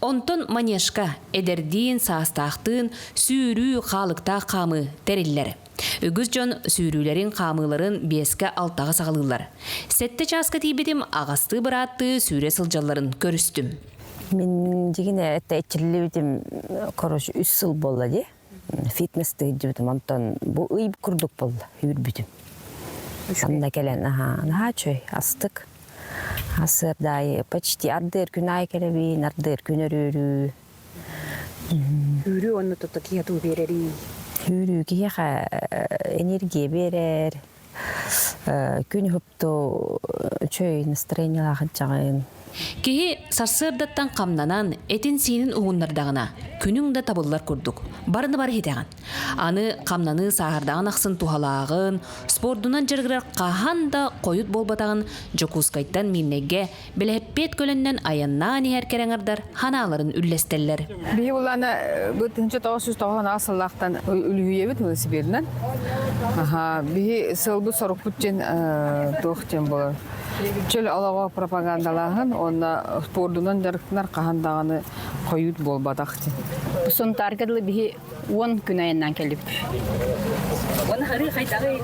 Онтон манешка, әдерден састақтын сүйрі қалықта қамы тәрелілер. Үгіз жон сүйрілерін қамыларын беске алтаға сағылылар. Сәтті часқа тейбетім ағасты бұратты сүйре сылжаларын көрістім. Мен дегене әтті әтчілі бітім қорыш 3 сыл болды. Фитнесті бітім, онтан бұл ұйып күрдік болды, үйір бітім. Анда келен, чөй, астык. Асырдай, почти ардыр күн ай келебейін, ардыр күн өрүрү. Үрү онны тұтты кияту берери? Үрү кияға энергия берер. Күн хүпті чөй настроениялағын жағын. Кеһи сарсырдаттан қамнанан этин синин уғыннардағына күнің да табыллар күрдік. Барыны бар хетеған. Аны қамнаны сағырдағын ақсын тухалағын, спордунан жырғырар қахан да қойыт болбатағын жокускайттан миннеге біләппет көліннен аяннан еркереңірдар ханаларын үллестеллер. Бейі оланы бұтыншы 990 асыллақтан үлгүйебет велосипедінен. Бейі сылбы сорық бүттен тоқтен болар. Чөл алаға пропагандалағын, онна спордунан жарықтынар қағандағаны қойыт болбатақты. Бұсын таргыдылы бейі 10 күн айыннан келіп. Оны хары қайтағы?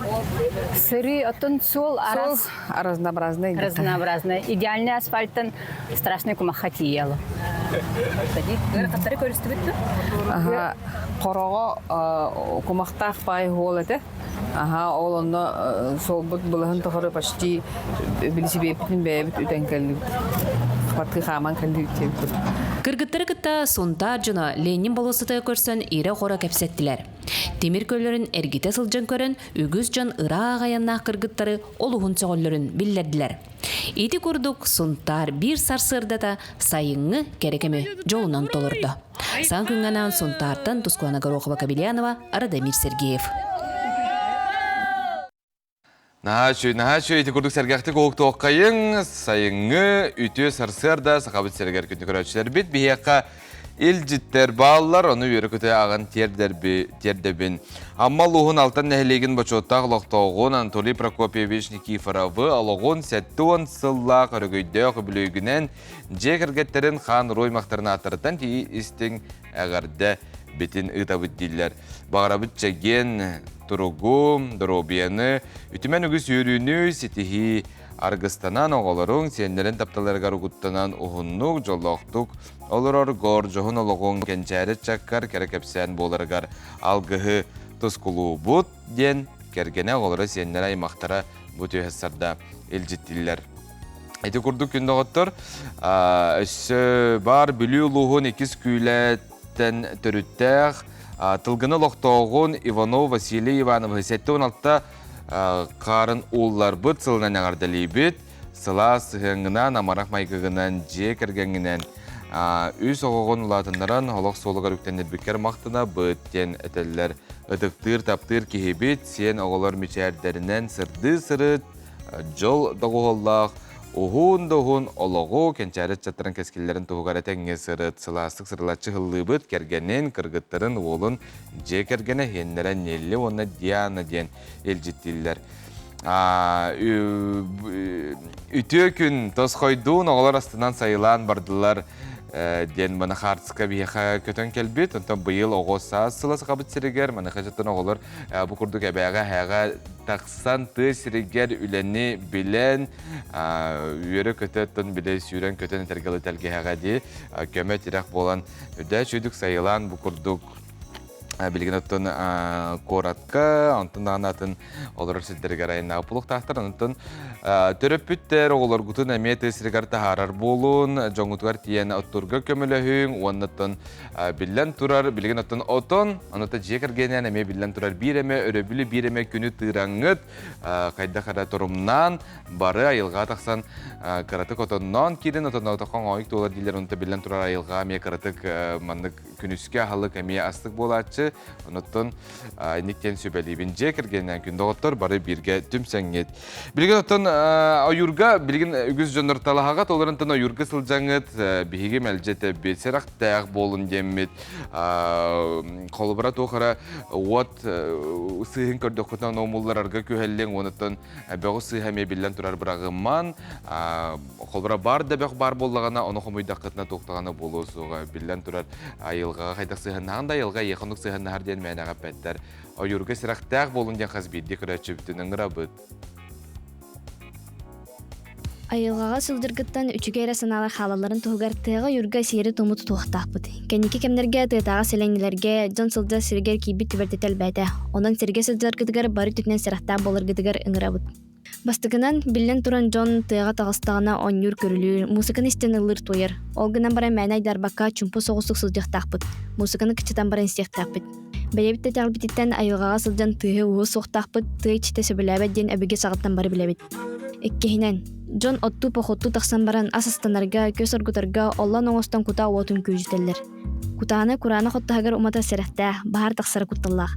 Сыры отын сол араз. Разнообразный. Разнообразный. Идеальный асфальттан страшный кумаққа тиелі. Қаттары көрісті бітті? Қорағы кумақтақ бай ғол әді. Ол онда сол бұт бұлығын тұғыры почти білісі бейбітін бәйбіт үтен кәліп. Қапатқы қаман кәліп кәліп. Кыргыттары кытта сонтар жына Ленин болосыты көрсөн ире қора кәпсеттілер. Темир көллерін әргете сылжан көрін үгіз жан ыра ағаяннақ кыргыттары олуғын соғылырын білдерділер. Еті күрдік сонтар бір сарсырдата сайыңы керекеме жолынан толырды. Сан күнганан сонтартан Тускуана Горохова Кабельянова, Радамир Сергеев. Нахачу, еті күрдік сәргәқті қоқты оққайын, сайыңы үті сарсырда сақабыт сәргер күнді көрәтшілер бет. Бейеққа елжіттер балылар, оны өрі көте ағын тердебін. Амма луғын алтан нәхілеген бачоттақ лоқтауғын Анатолий Прокопьевич Никифоровы алуғын сәтті он сыллақ өрігөйді өбілігінен жекіргеттерін қан роймақтарына атырдан тей істің әғарды бетін ұтабыт дейлер. Бағарабыт жәген тұруғым, дұробияны, үтімен үгіз өріні сетихи арғыстанан оғаларың, сендерін тапталарға рұғыттанан ұғыннық, жоллақтық, олырар ғор жоғын олығын кәнчәрі чаққар кәрекепсен боларғар алғығы тұскулу бұд ден кәргене оғалары сендер аймақтара бұт өйәссарда елжеттілер. Әйті күрдік күнді ғыттыр, өсі бар білі ұлығын 2 күйләттен түріттәқ, Тылгыны лоқтауғын Иванов Василий Иванов 7-16 қарын олар бұд сылынан аңардалей бет, сыла сығыңынан, амарақ майғығынан, же кіргенінен үз оғығын ұлатынларын олық солығар үктенер бекер мақтына бұттен әтелілер ұдықтыр таптыр кехебет, сен оғылар мүчәрдерінен сырды сырыт, жол доғылақ, Оғын-доғын олығы кәнчәрі чаттырын кәскелерін тұғығар әтәңе сырыт, сыластық сырлатшы ғылы бұд кәргенен кіргіттырын олын же кәргені хенлерін нелі оны Диана ден елжеттілер. Үті күн тосқойдуын оғылар астынан сайылан бардылар ден мұны қартысқа бейеқа көтін кәлбет, онтан бұйыл оғыса сыласы қабыт сірігер, мұны қажеттен оғылар бұл күрдік әбәға әға тақсан ты сірігер үләні білен үйері көтеттін біле сүйрен көтін тәргілі тәлге әға де көмет ирақ болан үдә чүйдік сайылан бұл күрдік Билген оттон коратка, онтон анатын олар сиддерге райына пулуктактар, онтон төрөппүттер оголор гутун эме тесиргар тахарар болун, жоңутугар тиен оттурга көмөлөһүң, оннотон биллен турар, билген оттон отон, оннотон жекергенен эме биллен турар биреме, өрөбүлү биреме күнү тыраңыт, кайда кара турумнан бары айылга таксан каратык отоннон кирин отон отокон ойк толар дилер онто биллен турар айылга ме каратык мандык күнүскө халык эме астык болачы. Оноттон никтен сөбелибин жекергенен күндөгөттөр бары бирге түмсеңет. Билген оттон аюрга билген үгүз жонор талахага толорунтон аюрга сылжаңыт биһиги мелжете бесерак таяк болун деммит. Колбара тохара вот сыйын көрдөкөтөн омуллар арга көһеллең оноттон бөгө сыйхаме билен турар брагыман колбара бар да бөк бар боллагана оны хомуйдакытына токтаганы болосуга билен турар айылга кайда сыйханнан да айылга якындык сыйханнар ден мәнәгә пәттәр. Аюрга сирактак болун ден хазбидди көрәчү бүтүнүн грабыт. Айылгаға сылдыргыттан үчүгейре саналы халаларын тугартыга юрга сири тумут тухтакпыт. Кеники кемнерге тыгага селеңнелерге жон сылда сиргер кийбит түбертетел бәйте. Онан сирге сылдыргыдыгар бары түтнен сирактак болыргыдыгар ыңырабыт. Бастыгынан билен туран жон тыга тагыстагына онюр көрүлүр, музыканы истен ылыр туйар. Ол гынан бара мәнай дарбакка чумпу согустук сылдыктакпыт. Музыканы кычытан бара инстектакпыт. Бәйбитте тәлбититтен айылгаға сылдан тыгы уы соқтакпыт, тыгы чите сөбіләбет ден әбіге сағыттан бары білебет. Эккехинен, жон отту похотту тақсан баран асастанарга, көс оргутарга оллан оңостан кута уотун күйжітелер. Кутаны кураны хоттағыр умата серехтә, бахар тақсары кутталлақ.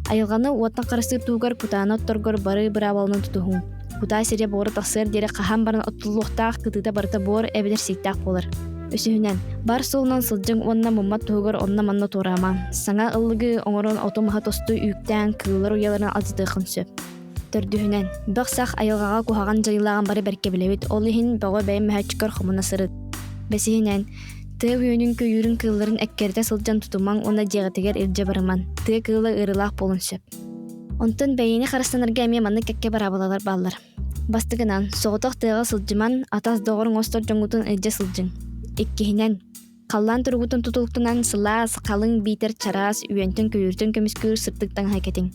Айылғаны уаттан қарысы туғар кутаны отторгор бары бұрабалынан тутуғын. Кута сере боры тақсыр дере қахан баран оттулуқтақ кытыта барыта бор әбедер сейттақ болыр. Өсүһүнен, бар солунан сылжың онна муммат туғыр онна манна тураман. Саңа ыллыгы оңорон отомаха тосту үйктен кыылар уяларына алжыдықын сөп. Төрдүһүнен, бақсақ айылғаға кухаган жайылаған бары бәрке білебет, олыхин бағы бәйім мәхәчкөр хомына сырыт. Бәсihinen, тыы үйөнүн көйүрін кыыларын әккерде сылжан тутуман онна жегетегер ирже барыман, тыы кыылы ырылақ болун сөп. Онтон бәйіні қарастанырға әме манны кәкке барабалалар баллар. Бастыгынан, соғытық тыыға сылжыман, атас доғырын остор жоңутун ирже сылжың. Иккихинен, қаллан тұргутын тутулуктунан сылаас, қалың битер чарас, үйентін көйіртін көміскүр сырттықтан хайкетин.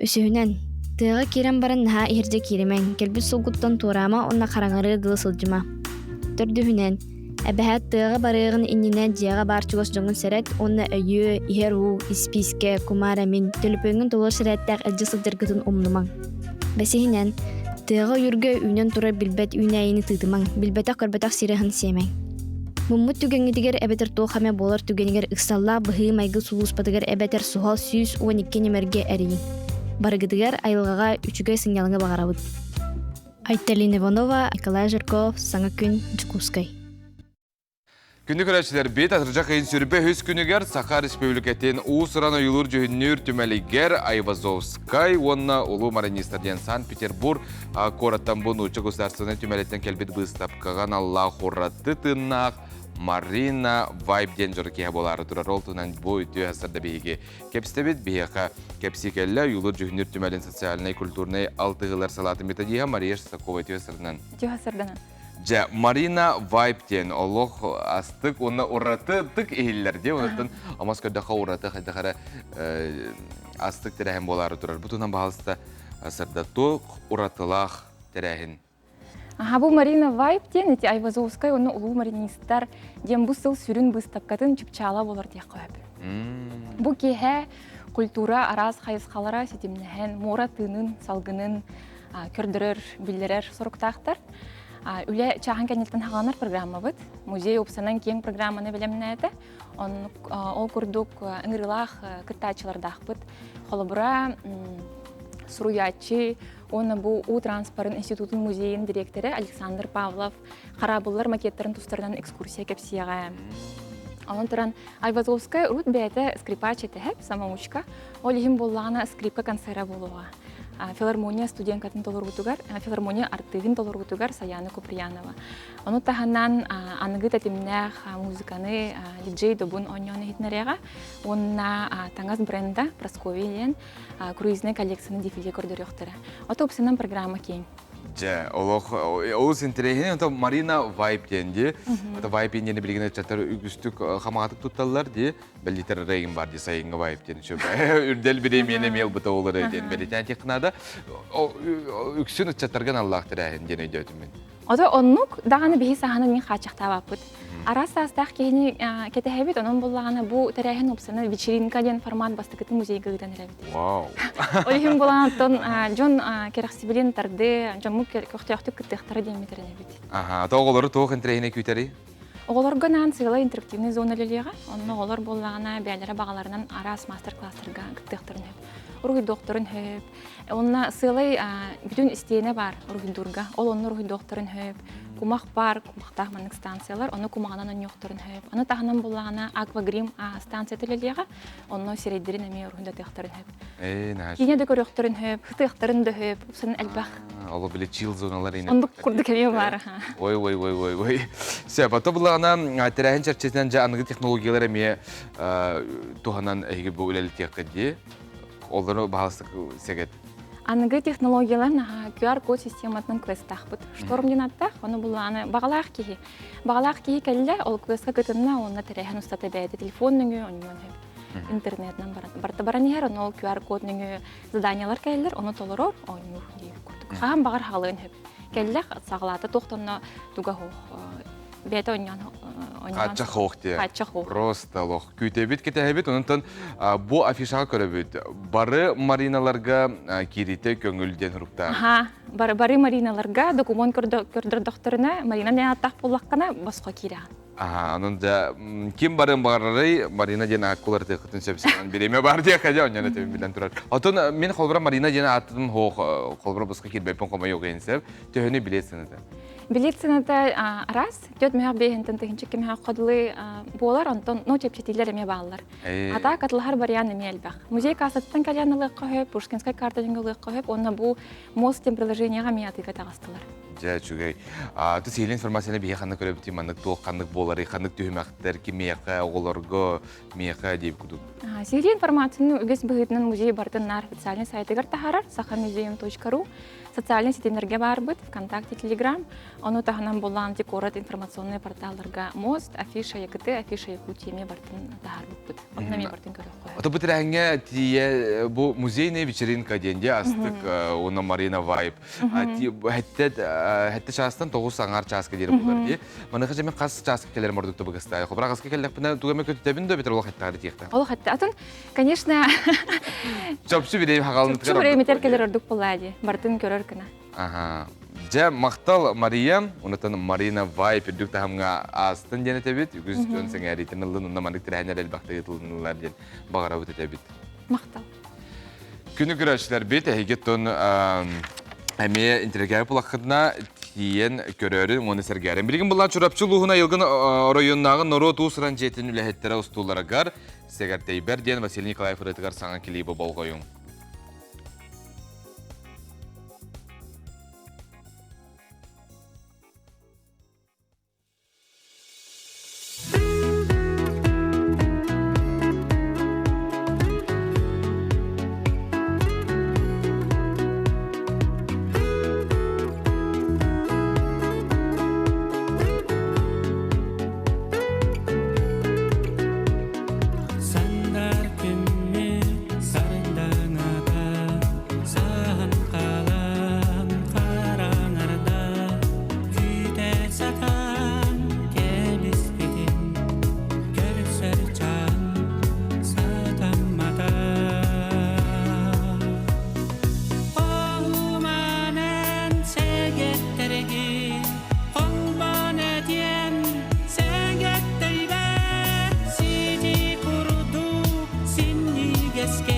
Өсүһүнен, тыға кирен баран наха ихирже киремен, келбіт солгуттан турама онна қараңары дылы сылжыма. Төрдүһүнен, әбәхәт тыға барығын инніне жияға бар чугос жоңын сәрет, онна өйі, ихер у, исписке, кумарамин, төліпөңін толыр сәреттәк әлжі сылдыргытын умнуман. Бәсihinen, тыға үрге үйнен тура билбет үйнәйіні тыдыман, билбетақ көрбетақ сирехін семен. Муммут түгеңгидигер эбетер тоохаме болар түгенигер ыксалла быһыы майгы сулууспатыгер эбетер сухал 112 немерге эрии. Барыгыдыгер айылгага үчүгө сыңялыңа багарабыт. Айталина Иванова, Николай Жирков, Саңа күн, Жукускай. Күнді көрәтшілер бет атыржақ айын сүрбе өз күнігер Саха Республикатын уысыран ойылыр жүйіннер түмәлігер Айвазовскай, онна ұлы маринистарден Санкт-Петербург кораттан бұн ұчы государственный түмәлеттен кәлбет бұстапқаған Аллах ұратты тыннақ Марина Вайбден жұркеге болары тұрар олтынан бой өтіе әсірді бейге. Кепстебет бейеқа кепсикелі ұлы жүйіннер түмәлін социальный культурный алтығылар салаты методиға Мария Шестакова өтіе әсірдінен. Жа, Марина Вайптен, олох астык, оны ураты тык ehillerde, ondan Amaska'da urаты, хайдахара астык терәһен болары турар. Бутунан баһалыста асырда тоқ уратылах терәһен. Бу Марина Вайптен, эти Айвазовская, оны улуу маринисттар дем бу сыл сүрүн быстапкатын чыпчала болар дия коёп. Бу кеһе культура арас хайыскалара сетимнәһен, моратынын, салгынын көрдөрөр, биллерер соруктактар. Үле чахан кәнеттен хағанар программа бұд. Музей опсанан кең программаны білемнәді. Ол күрдік ыңырылақ кіртачылардақ бұд. Холыбыра Суруячы, оны бұл У-Транспорын институтын музейін директоры Александр Павлов қарабылар макеттерін тұстарынан экскурсия кепсияға. Onun turan Ayvazovskaya urut bəyətə skripaç etəhəb, самоучка. Ол ехім боллағына скрипка концера болуға. Филармония студенткатын толырғытугар, филармония артығын толырғытугар Саяны Куприянова. Оны таханан анығы тәтімнәқ музыканы диджей добын ойнауны хитнәрәға. Онына таңыз бренда Прасковиен круизный коллекцияны дефиле көрдір yoxтыры. Оты опсынан программа кейін. Ja, ол сентерейхен, это Марина Вайп денди. Это Вайп енені білген әтчаттар үгістік қамағатық тұтталылар де, бәлдетер рейгін бар де сайынғы Вайп дені. Үрдел бірем ені мел бұта олар өйден. Бәлдетен текінада үксін әтчаттарған Аллах тірәйін дені өйді өтімен. Ода оннук дағаны бейі сағаны мен қачақта бапыт. Арас астақ кейіні кетехебет, onun болағаны бұ тәрәйін опсаны вечеринка ден формат бастықыты музейгі ғыдан әрәбет. Вау! Олихин болағын жон керақсибелен тарды, жон мұк көқтіяқты күттіқтары дейметерін әбет. Ага, ата оғылары тоқ интерейіне күйтері? Оғыларға нан сыйлы интерактивный зона лелеға, оның оғылар болағына бәлері бағаларынан арас мастер-класстарға күттіқтарын әбет. Руhi doktorun höp. Onna sılay bütün isteyene var ruhi durga. Ol onun ruhi doktorun höp. Kumaq var, kumaqtaq manık stansiyalar. Onu kumağanan onun yoktorun höp. Onu tahanan bulağına Aquagrim stansiya tüleliyaga. Onu sireydirin emi ruhi doktorun höp. Naş. Kine de yoktorun höp, hıtıqtorun da höp. Senin elbaq. Ola bile chill zonalar yine. Onu kurduk evi var. Oy. Sebep ata bulağına terahin çerçesinden canlı teknolojiyalar emi tuhanan eği bu üleli tekedi. Олары бағалыстық сегет. Анығы технологиялар QR код систематының квестақ бұд. Штормден аттақ, оны бұл бағалақ кейі. Бағалақ кейі кәлі, ол квестқа күтінна, оны тәрәйін ұстаты бәйді. Телефонның интернетнан барты баран егер, оны ол QR кодның заданиялар кәлілер, оны толырор, ойын дейіп көрдік. Қаған бағар халығын хөп. Кәлі сағылаты тоқтынна туға бәйті ойнан. Қатша хоқ де. Қатша хоқ. Просто лох. Күйтебет кетебет, онынтан бұл афишаға көребет. Бары мариналарға кереті көңілден ұрықта. Бары мариналарға документ көрдір докторына марина ден аттақ болаққана басқа кереған. Анында кем барын бағарары марина ден аққылар текітін сөпсінен береме бар де қадя оньяны төбін білен тұрар. Отын мен қолбыра марина ден аттым қолбыра басқа кербеппен қомай оғайын сәп, төхіні білетсіні де. Билетсината раз, төт мега бехентен техничек мега кодылы болар, онтон но чепчетилер эме баллар. Ата катлахар барян эме элбах. Музей касаттан калянылык кохеп, Пушкинская карта жеңгылык кохеп, онна бу мост тем приложениега миятыга тагыстылар. Жа чугай. Ты сейлен информацияны бие ханны көрөп тимандык тоқ ханнык болары, ханнык түймәктер ки мега оголорго мега деп кудук. Сейлен информацияны үгес быгытнын музей бардын нар официальный сайтыгар тахарар sahamuseum.ru. Социальные сетелерге барбыт, ВКонтакте, Телеграм. Оно таханан болан декорат информационные порталларга мост, афиша ЯКТ, афиша Якутияме бартын тахарбыт. Оннаме бартын көрөк кой. Ото бутыраңга тие бу музейная вечеринка денде астык оны Марина Вайп. Хетте шастан 9 саңар часка дери булар ди. Мана хажеме кас часка келер мордукта быгыстай. Хобра каска келдек бина тугаме көтөбүн да битер ол хеттагы тиекта. Ол хетте атын, конечно, чопчу бирей хагалны тыкар. Чопчу метер келер ордук буллади. Бартын көрөр кына. Ага. Жа мактал Мария, онотон Марина Вайп дүк тахамга астын дене тебит. Үгүз жөнсең әритен ылын намандык тирәһнәр элбакта ятылынлар ден багара үтә тебит. Мактал. Күнү көрәчләр бит әгеттон әме интергәп булакытна тиен көрөрүн оны сәргәрен. Билген булар чурапчылыгына елгын районнагы Норот усран жетин үләһәттәре устуларыгар Сегәртей Берден Василий Николаев рытыгар саңа килибе болгоюң. Escape.